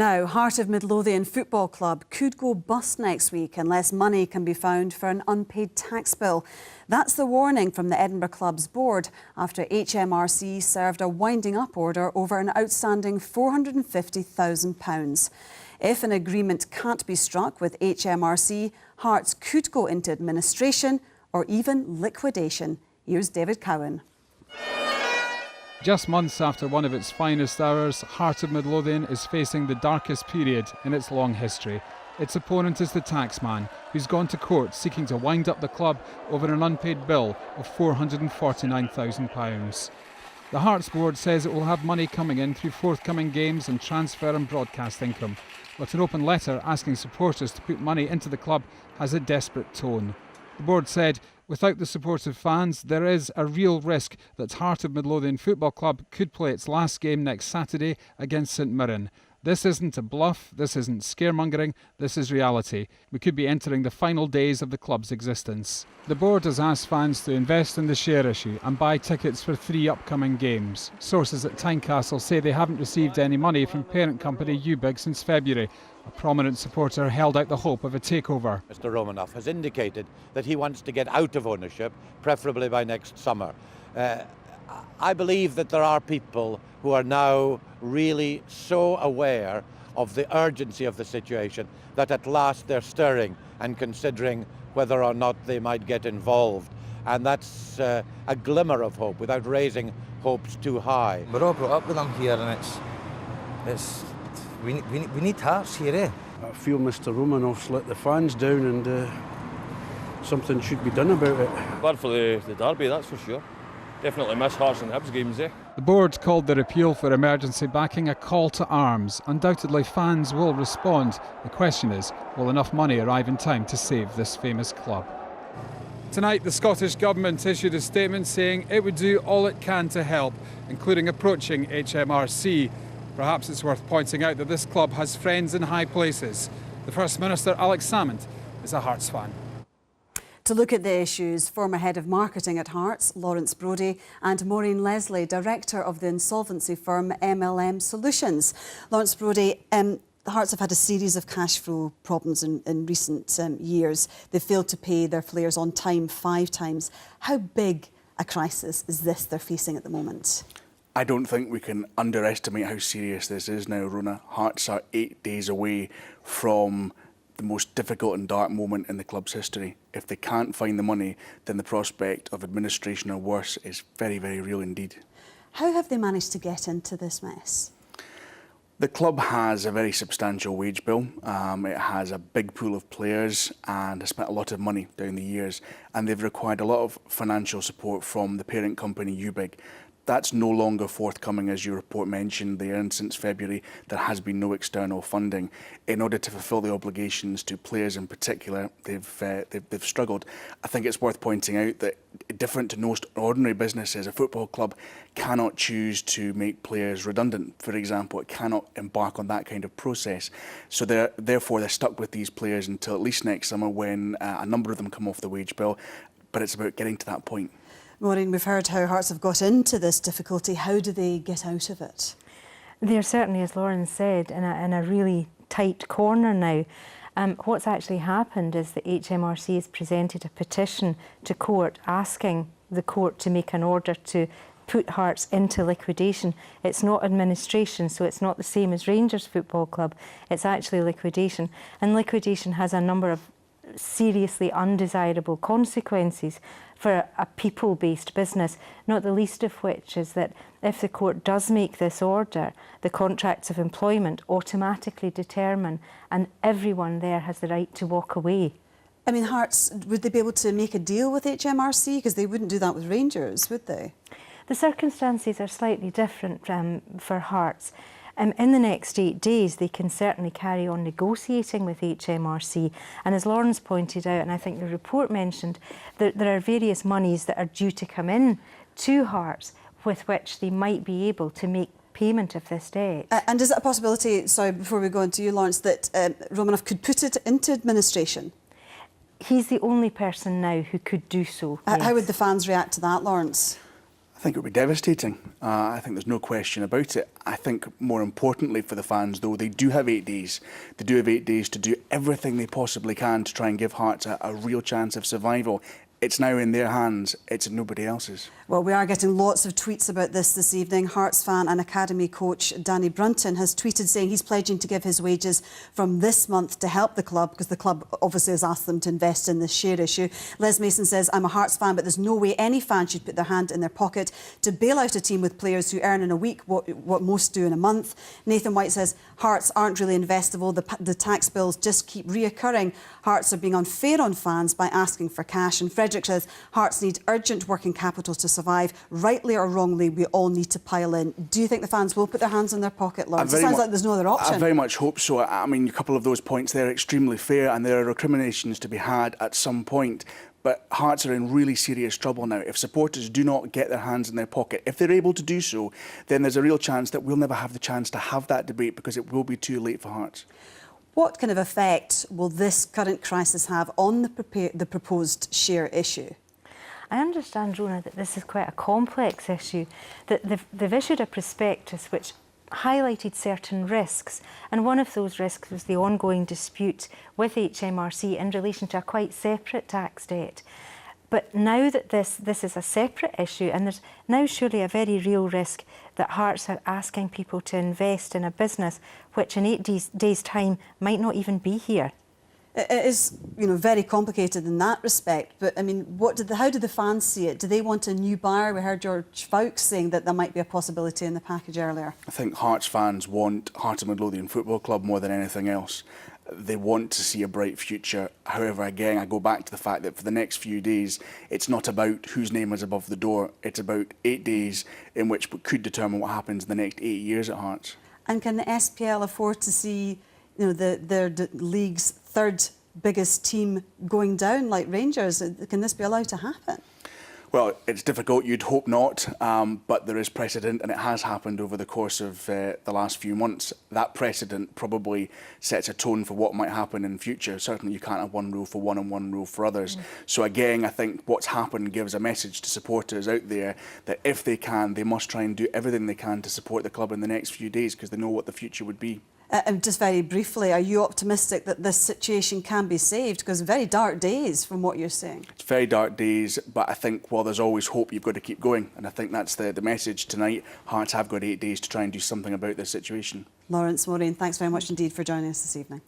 Now, Heart of Midlothian Football Club could go bust next week unless money can be found for an unpaid tax bill. That's the warning from the Edinburgh Club's board after HMRC served a winding up order over an outstanding £450,000. If an agreement can't be struck with HMRC, Hearts could go into administration or even liquidation. Here's David Cowan. Just months after one of its finest hours, Heart of Midlothian is facing the darkest period in its long history. Its opponent is the taxman, who's gone to court seeking to wind up the club over an unpaid bill of £449,000. The Hearts board says it will have money coming in through forthcoming games and transfer and broadcast income, but an open letter asking supporters to put money into the club has a desperate tone. The board said, without the support of fans, there is a real risk that Heart of Midlothian Football Club could play its last game next Saturday against St Mirren. This isn't a bluff, this isn't scaremongering, this is reality. We could be entering the final days of the club's existence. The board has asked fans to invest in the share issue and buy tickets for 3 upcoming games. Sources at Tynecastle say they haven't received any money from parent company UBIG since February. A prominent supporter held out the hope of a takeover. Mr Romanoff has indicated that he wants to get out of ownership, preferably by next summer. I believe that there are people who are now really so aware of the urgency of the situation that at last they're stirring and considering whether or not they might get involved. And that's a glimmer of hope without raising hopes too high. We're all brought up with them here, and we need Hearts here, eh? I feel Mr Romanoff's let the fans down and something should be done about it. Glad for the derby, that's for sure. Definitely miss Hearts and Hibs games, eh? The board called their appeal for emergency backing a call to arms. Undoubtedly fans will respond. The question is, will enough money arrive in time to save this famous club? Tonight, the Scottish Government issued a statement saying it would do all it can to help, including approaching HMRC. Perhaps it's worth pointing out that this club has friends in high places. The First Minister, Alex Salmond, is a Hearts fan. To look at the issues, former head of marketing at Hearts, Lawrence Brodie, and Maureen Leslie, director of the insolvency firm MLM Solutions. Lawrence Brodie, the Hearts have had a series of cash flow problems in recent years. They've failed to pay their players on time 5 times. How big a crisis is this they're facing at the moment? I don't think we can underestimate how serious this is now, Rona. Hearts are 8 days away from the most difficult and dark moment in the club's history. If they can't find the money, then the prospect of administration or worse is very, very real indeed. How have they managed to get into this mess? The club has a very substantial wage bill. It has a big pool of players and has spent a lot of money down the years, and they've required a lot of financial support from the parent company UBIG. That's no longer forthcoming, as your report mentioned there, and since February there has been no external funding. In order to fulfil the obligations to players in particular, they've struggled. I think it's worth pointing out that, different to most ordinary businesses, a football club cannot choose to make players redundant. For example, it cannot embark on that kind of process. So therefore they're stuck with these players until at least next summer, when a number of them come off the wage bill. But it's about getting to that point. Maureen, we've heard how Hearts have got into this difficulty. How do they get out of it? They're certainly, as Lauren said, in a really tight corner now. What's actually happened is that HMRC has presented a petition to court asking the court to make an order to put Hearts into liquidation. It's not administration, so it's not the same as Rangers Football Club. It's actually liquidation. And liquidation has a number of seriously undesirable consequences for a people-based business, not the least of which is that if the court does make this order, the contracts of employment automatically determine, and everyone there has the right to walk away. I mean, Hearts, would they be able to make a deal with HMRC? Because they wouldn't do that with Rangers, would they? The circumstances are slightly different for Hearts. In the next 8 days, they can certainly carry on negotiating with HMRC. And as Lawrence pointed out, and I think the report mentioned, that there are various monies that are due to come in to Hearts with which they might be able to make payment of this debt. And is it a possibility, sorry, before we go on to you, Lawrence, that Romanoff could put it into administration? He's the only person now who could do so. How would the fans react to that, Lawrence? I I think it would be devastating. I think there's no question about it. I think more importantly for the fans, though, they do have 8 days. They do have 8 days to do everything they possibly can to try and give Hearts a real chance of survival. It's now in their hands, it's in nobody else's. Well, we are getting lots of tweets about this evening. Hearts fan and academy coach Danny Brunton has tweeted saying he's pledging to give his wages from this month to help the club, because the club obviously has asked them to invest in this share issue. Les Mason says, I'm a Hearts fan, but there's no way any fan should put their hand in their pocket to bail out a team with players who earn in a week what most do in a month. Nathan White says, Hearts aren't really investable. The tax bills just keep reoccurring. Hearts are being unfair on fans by asking for cash. And Frederick says, Hearts need urgent working capital to survive. Rightly or wrongly, we all need to pile in. Do you think the fans will put their hands in their pocket, Lawrence? It sounds like there's no other option. I very much hope so. I mean, a couple of those points there are extremely fair, and there are recriminations to be had at some point. But Hearts are in really serious trouble now. If supporters do not get their hands in their pocket, if they're able to do so, then there's a real chance that we'll never have the chance to have that debate, because it will be too late for Hearts. What kind of effect will this current crisis have on the proposed share issue? I understand, Rona, that this is quite a complex issue, that they've issued a prospectus which highlighted certain risks, and one of those risks was the ongoing dispute with HMRC in relation to a quite separate tax debt. But now that this is a separate issue, and there's now surely a very real risk that Hearts are asking people to invest in a business which in 8 days' time might not even be here. It is, very complicated in that respect. But I mean, how do the fans see it? Do they want a new buyer? We heard George Fowkes saying that there might be a possibility in the package earlier. I think Hearts fans want Hearts of Midlothian Football Club more than anything else. They want to see a bright future. However, again, I go back to the fact that for the next few days, it's not about whose name is above the door. It's about 8 days in which we could determine what happens in the next 8 years at Hearts. And can the SPL afford to see, their league's third biggest team going down like Rangers? Can this be allowed to happen? Well, it's difficult. You'd hope not, but there is precedent, and it has happened over the course of the last few months. That precedent probably sets a tone for what might happen in future. Certainly, you can't have one rule for one and one rule for others. So again, I think what's happened gives a message to supporters out there that if they can, they must try and do everything they can to support the club in the next few days, because they know what the future would be. And just very briefly, are you optimistic that this situation can be saved? Because very dark days from what you're saying. It's very dark days, but I think while there's always hope, you've got to keep going. And I think that's the message tonight. Hearts have got 8 days to try and do something about this situation. Lawrence Moraine, thanks very much indeed for joining us this evening.